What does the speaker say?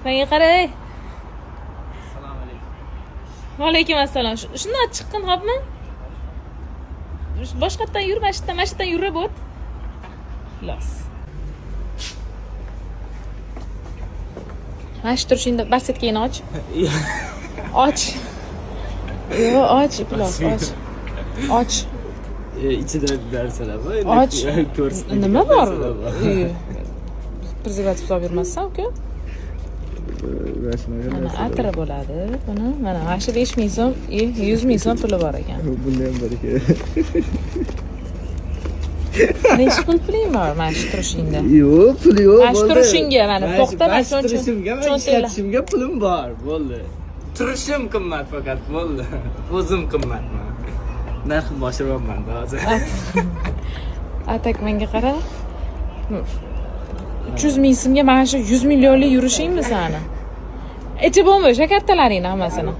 Menga qaray. Assalomu alaykum. Va alaykum assalom. Shundan chiqqin, xo'pmi? Boshqatdan yur, mashinadan yurib o't. Xlos. Mana shu turishingda bassetkani och. Och. Yo, och, xlos, och. Och. İçinde narsalar bor. Och. Nima bor? Prezervativ olib bermassan, uka? Mana atri bo'ladi. Buni mana 5000 so'm, 100,000 so'm puli bor ekan. Bunda ham bor ekan. Necha puling bor mana shu turishingda? Yo'q, pul yo'q. Mana shu turishingga mana to'xta, mana shu turishimga, ishlatishimga pulim bor, bo'ldi. Turishim qimmat faqat, bo'ldi. O'zim qimmatman. Narxni oshiryapman hozir. Atak menga qara. 300,000 so'mga mana shu 100 millionlik yurishingmi sani? Ichi bo'lmish, kartalaringni hammasini.